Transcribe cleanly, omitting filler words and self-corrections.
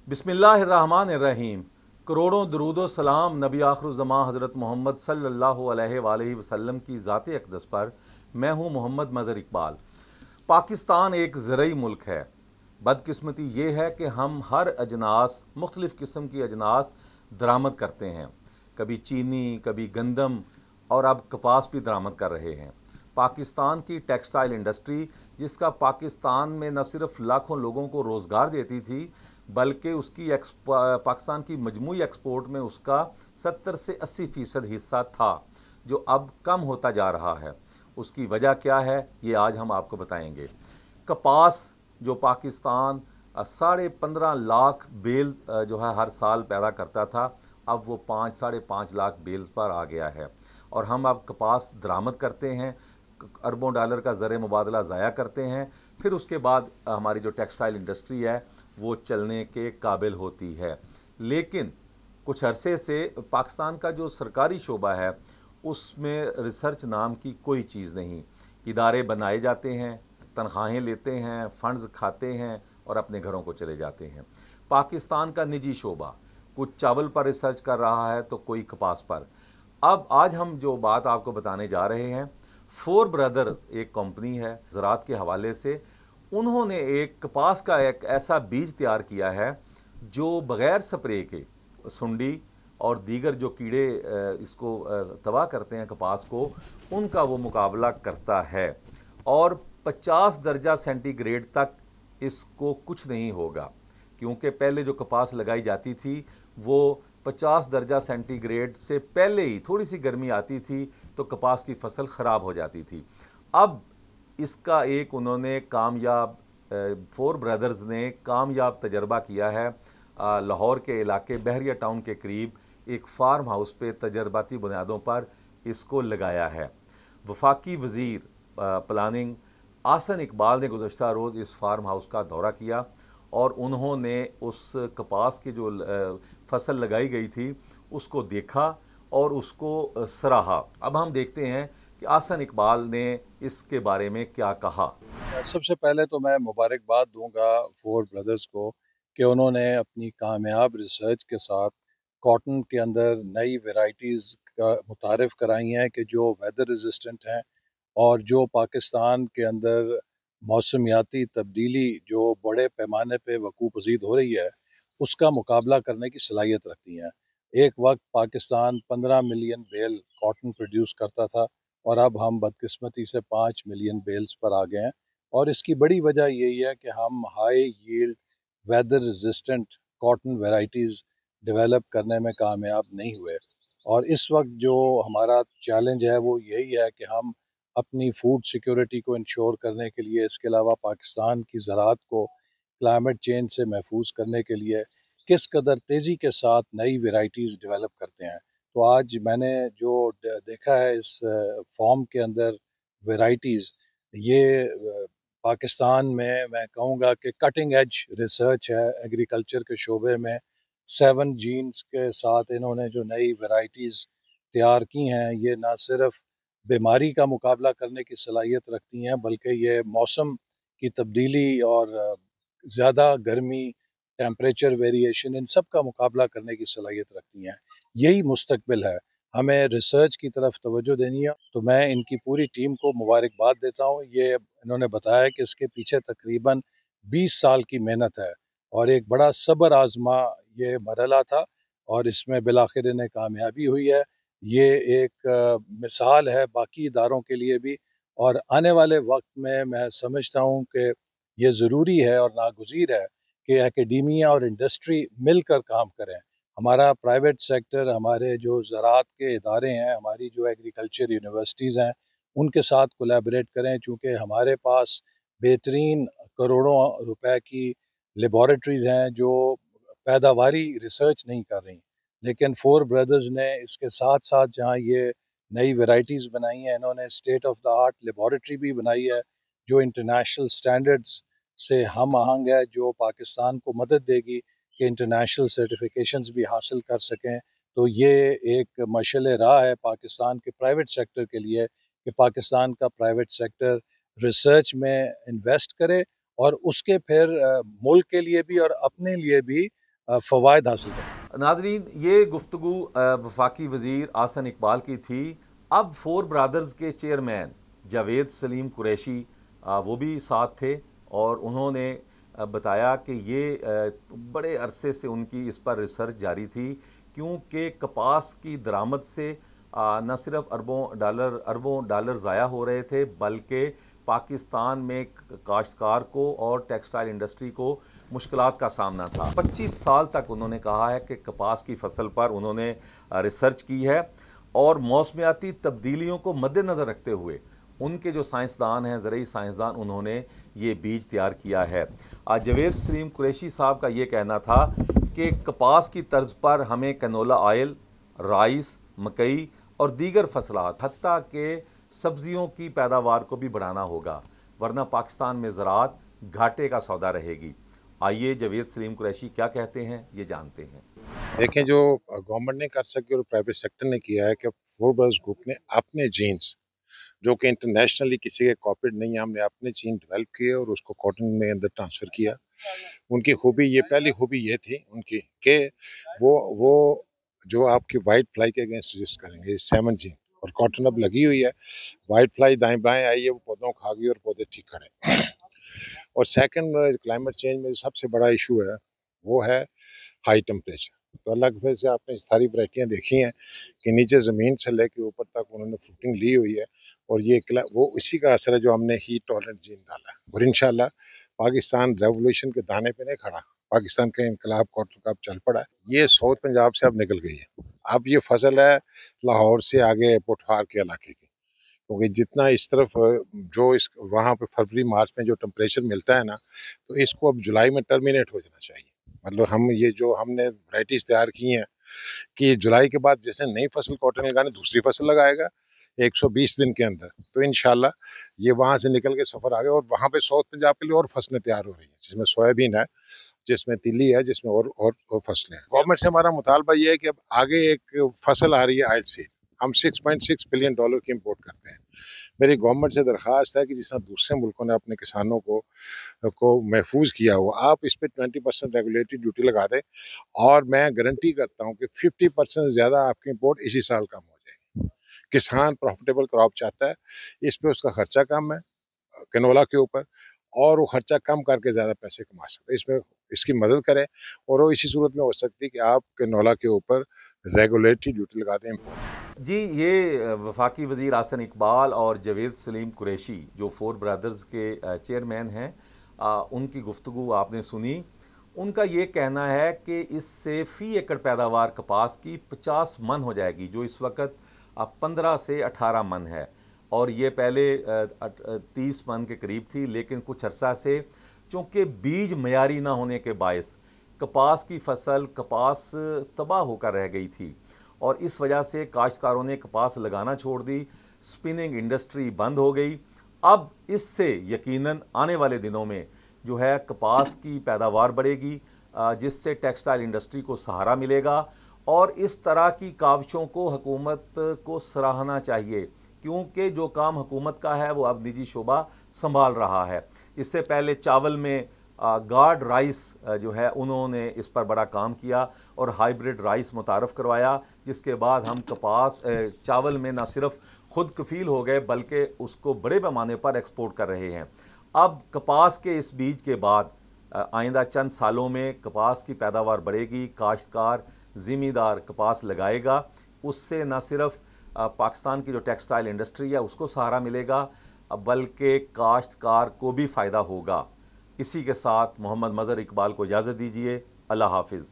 बिस्मिल्लाहिर्रहमानिर्रहीम। करोड़ों दरूदो सलाम नबी आखिरुज़्ज़मां हज़रत मोहम्मद सल्लल्लाहु अलैहि वसल्लम की ज़ात अक़दस पर। मैं हूँ मोहम्मद मज़हर इकबाल। पाकिस्तान एक ज़रई मुल्क है। बदकिस्मती ये है कि हम हर अजनास मुख्तलिफ़ किस्म की अजनास दरामद करते हैं। कभी चीनी, कभी गंदम और अब कपास भी दरामद कर रहे हैं। पाकिस्तान की टेक्सटाइल इंडस्ट्री, जिसका पाकिस्तान में न सिर्फ लाखों लोगों को रोज़गार देती थी बल्कि उसकी पाकिस्तान की मजमूई एक्सपोर्ट में उसका 70 से 80% हिस्सा था, जो अब कम होता जा रहा है। उसकी वजह क्या है, ये आज हम आपको बताएंगे। कपास जो पाकिस्तान 15.5 लाख बेल्स जो है हर साल पैदा करता था, अब वो 5-5.5 लाख बेल्स पर आ गया है। और हम अब कपास दरामद करते हैं, अरबों डॉलर का ज़र मुबादला ज़ाया करते हैं, फिर उसके बाद हमारी जो टेक्सटाइल इंडस्ट्री है वो चलने के काबिल होती है। लेकिन कुछ अरसे से पाकिस्तान का जो सरकारी शोबा है उसमें रिसर्च नाम की कोई चीज़ नहीं। इदारे बनाए जाते हैं, तनख्वाहें लेते हैं, फ़ंड्स खाते हैं और अपने घरों को चले जाते हैं। पाकिस्तान का निजी शोबा कुछ चावल पर रिसर्च कर रहा है तो कोई कपास पर। अब आज हम जो बात आपको बताने जा रहे हैं, फोर ब्रदर एक कंपनी है ज़राअत के हवाले से। उन्होंने एक कपास का एक ऐसा बीज तैयार किया है जो बग़ैर स्प्रे के सुंडी और दीगर जो कीड़े इसको तबाह करते हैं कपास को, उनका वो मुकाबला करता है। और 50 दर्जा सेंटीग्रेड तक इसको कुछ नहीं होगा, क्योंकि पहले जो कपास लगाई जाती थी वो 50 दर्जा सेंटीग्रेड से पहले ही थोड़ी सी गर्मी आती थी तो कपास की फसल ख़राब हो जाती थी। अब इसका एक उन्होंने कामयाब फोर ब्रदर्स ने कामयाब तजर्बा किया है। लाहौर के इलाके बहरिया टाउन के करीब एक फार्म हाउस पे तजर्बाती बुनियादों पर इसको लगाया है। वफाकी वज़ीर प्लानिंग आसन इकबाल ने गुज़श्ता रोज़ इस फार्म हाउस का दौरा किया और उन्होंने उस कपास की जो फसल लगाई गई थी उसको देखा और उसको सराहा। अब हम देखते हैं कि आसन इकबाल ने इसके बारे में क्या कहा। सबसे पहले तो मैं मुबारकबाद दूंगा फोर ब्रदर्स को कि उन्होंने अपनी कामयाब रिसर्च के साथ कॉटन के अंदर नई वैरायटीज़ का मुतारफ़ कराई हैं कि जो वेदर रेजिस्टेंट हैं और जो पाकिस्तान के अंदर मौसमियाती तब्दीली जो बड़े पैमाने पे वकूफ़ पज़ीद हो रही है उसका मुकाबला करने की सलाहियत रखती हैं। एक वक्त Pakistan 15 million bale cotton produce करता था और अब हम बदकिस्मती से 5 मिलियन बेल्स पर आ गए हैं। और इसकी बड़ी वजह यही है कि हम high yield weather resistant cotton varieties develop करने में कामयाब नहीं हुए। और इस वक्त जो हमारा चैलेंज है वो यही है कि हम अपनी फूड सिक्योरिटी को इंश्योर करने के लिए, इसके अलावा पाकिस्तान की ज़राअत को क्लाइमेट चेंज से महफूज करने के लिए किस कदर तेज़ी के साथ नई वैरायटीज़ डेवलप करते हैं। तो आज मैंने जो देखा है इस फॉर्म के अंदर वैरायटीज़, ये पाकिस्तान में मैं कहूँगा कि कटिंग एज रिसर्च है एग्रीकल्चर के शोबे में। 7 जीन्स के साथ इन्होंने जो नई वैरायटीज़ तैयार की हैं, ये ना सिर्फ बीमारी का मुकाबला करने की सलाहियत रखती हैं बल्कि ये मौसम की तब्दीली और ज़्यादा गर्मी, टेम्परेचर वेरिएशन, इन सब का मुकाबला करने की सलाहियत रखती हैं। यही मुस्तकबिल है, हमें रिसर्च की तरफ तवज्जो देनी है। तो मैं इनकी पूरी टीम को मुबारकबाद देता हूँ। ये इन्होंने बताया कि इसके पीछे तकरीबन 20 साल की मेहनत है और एक बड़ा सब्र आजमा ये मरहला था और इसमें बिलाखिर इन्हें कामयाबी हुई है। ये एक मिसाल है बाकी इदारों के लिए भी, और आने वाले वक्त में मैं समझता हूँ कि ये ज़रूरी है और नागुज़ीर है कि एकेडमिया और इंडस्ट्री मिलकर काम करें। हमारा प्राइवेट सेक्टर, हमारे जो ज़राअत के इदारे हैं, हमारी जो एग्रीकल्चर यूनिवर्सिटीज़ हैं, उनके साथ कोलैबोरेट करें, चूँकि हमारे पास बेहतरीन करोड़ों रुपए की लेबॉरेटरीज़ हैं जो पैदावारी रिसर्च नहीं कर रही। लेकिन फोर ब्रदर्स ने इसके साथ साथ जहाँ ये नई वैरायटीज़ बनाई हैं, इन्होंने state of the art laboratory भी बनाई है जो इंटरनेशनल स्टैंडर्ड्स से हम आहंग है, जो पाकिस्तान को मदद देगी कि इंटरनेशनल सर्टिफिकेशंस भी हासिल कर सकें। तो ये एक मशाल राह है पाकिस्तान के प्राइवेट सेक्टर के लिए कि पाकिस्तान का प्राइवेट सेक्टर रिसर्च में इन्वेस्ट करे और उसके फिर मुल्क के लिए भी और अपने लिए भी फ़वाइद हासिल करें। नाजरीन, ये गुफ्तगू वफाकी वज़ीर आसन इकबाल की थी। अब फोर ब्रादर्स के चेयरमैन जावेद सलीम कुरैशी वो भी साथ थे और उन्होंने बताया कि ये बड़े अरसे से उनकी इस पर रिसर्च जारी थी, क्योंकि कपास की दरामद से न सिर्फ अरबों डॉलर ज़ाया हो रहे थे, बल्कि पाकिस्तान में काश्तकार को और टेक्सटाइल इंडस्ट्री को मुश्किलात का सामना था। 25 साल तक उन्होंने कहा है कि कपास की फसल पर उन्होंने रिसर्च की है और मौसमियाती तब्दीलियों को मद्देनज़र रखते हुए उनके जो साइंसदान हैं, ज़रूरी साइंसदान, उन्होंने ये बीज तैयार किया है। जावेद सलीम कुरैशी साहब का ये कहना था कि कपास की तर्ज पर हमें कैनोला ऑयल, राइस, मकई और दीगर फसलात हत्ता के सब्जियों की पैदावार को भी बढ़ाना होगा, वरना पाकिस्तान में ज़राअत घाटे का सौदा रहेगी। आइए जावेद सलीम कुरैशी क्या कहते हैं ये जानते हैं। देखें, जो गवर्नमेंट ने कर सकी और प्राइवेट सेक्टर ने किया है कि फोर ब्रदर्स ग्रुप ने अपने जीन्स, जो कि इंटरनेशनली किसी के कॉपीड नहीं है, हमने अपने जीन डेवलप किए और उसको कॉटन में अंदर ट्रांसफ़र किया। उनकी खूबी ये, पहली खूबी ये थी उनकी कि वो जो आपकी वाइट फ्लाई के अगेंस्ट रजिस्ट करेंगे, सेवन जीन, और कॉटन अब लगी हुई है, वाइट फ्लाई दाएं बाएं आई है, वो पौधों को खा गई और पौधे ठीक खड़े। और सेकंड, क्लाइमेट चेंज में सबसे बड़ा इशू है वो है हाई टेम्परेचर। तो अल्लाह के फजल से आपने सारी वैरायटियाँ देखी हैं कि नीचे ज़मीन से लेके ऊपर तक उन्होंने फ्रूटिंग ली हुई है, और ये वो इसी का असर है जो हमने हीट टॉलरेंट जीन डाला है। और इंशाल्लाह पाकिस्तान रेवोल्यूशन के दाने पे नहीं खड़ा, पाकिस्तान का इनकलाब कॉटन का अब चल पड़ा है। ये साउथ पंजाब से अब निकल गई है। अब ये फसल है लाहौर से आगे पोठवार के इलाके की, क्योंकि जितना इस तरफ जो इस वहाँ पे फरवरी मार्च में जो टेम्परेचर मिलता है ना, तो इसको अब जुलाई में टर्मिनेट हो जाना चाहिए। मतलब हम ये जो हमने वैरायटीज़ तैयार की हैं कि जुलाई के बाद जैसे नई फसल कॉटन लगाने दूसरी फसल लगाएगा 120 दिन के अंदर, तो इंशाल्लाह ये वहाँ से निकल के सफ़र आ गया। और वहाँ पे साउथ पंजाब के लिए और फसलें तैयार हो रही हैं, जिसमें सोयाबीन है, जिसमें तिल्ली है, जिसमें और फसलें हैं। गवर्नमेंट से हमारा मुतालबा ये है कि अब आगे एक फसल आ रही है ऑयल सीड, हम $6.6 बिलियन की इम्पोर्ट करते हैं। मेरी गवर्नमेंट से दरख्वास्त है कि जिस तरह दूसरे मुल्कों ने अपने किसानों को महफूज किया हुआ, आप इस पर 20% रेगुलेटरी ड्यूटी लगा दें, और मैं गारंटी करता हूँ कि 50% ज़्यादा आपकी इम्पोर्ट इसी साल कम हो जाएगी। किसान प्रॉफिटेबल क्रॉप चाहता है, इस पर उसका खर्चा कम है कैनोला के ऊपर, और वो खर्चा कम करके ज़्यादा पैसे कमा सकते हैं। इसमें इसकी मदद करें, और वो इसी सूरत में हो सकती है कि आप कैनोला के ऊपर रेगुलेटरी ड्यूटी लगा दें। जी, ये वफाकी वज़ीर आसन इकबाल और जावेद सलीम कुरैशी जो फोर ब्रदर्स के चेयरमैन हैं, उनकी गुफ्तगू आपने सुनी। उनका ये कहना है कि इससे फ़ी एकड़ पैदावार कपास की 50 मन हो जाएगी, जो इस वक्त 15 से 18 मन है, और ये पहले 30 मन के करीब थी। लेकिन कुछ अरसा से चूँकि बीज मयारी ना होने के बायस कपास की फसल तबाह होकर रह गई थी, और इस वजह से काश्तकारों ने कपास लगाना छोड़ दी, स्पिनिंग इंडस्ट्री बंद हो गई। अब इससे यकीनन आने वाले दिनों में जो है कपास की पैदावार बढ़ेगी, जिससे टेक्सटाइल इंडस्ट्री को सहारा मिलेगा। और इस तरह की काविशों को हुकूमत को सराहना चाहिए, क्योंकि जो काम हुकूमत का है वो अब निजी शोबा संभाल रहा है। इससे पहले चावल में गार्ड राइस जो है उन्होंने इस पर बड़ा काम किया और हाइब्रिड राइस मुतारफ़ करवाया, जिसके बाद हम चावल में न सिर्फ खुद कफ़ील हो गए बल्कि उसको बड़े पैमाने पर एक्सपोर्ट कर रहे हैं। अब कपास के इस बीज के बाद आइंदा चंद सालों में कपास की पैदावार बढ़ेगी, काश्तकार ज़िम्मेदार कपास लगाएगा, उससे न सिर्फ पाकिस्तान की जो टेक्सटाइल इंडस्ट्री है उसको सहारा मिलेगा, बल्कि काश्तकार को भी फ़ायदा होगा। इसी के साथ मोहम्मद मज़हर इकबाल को इजाज़त दीजिए। अल्लाह हाफिज़।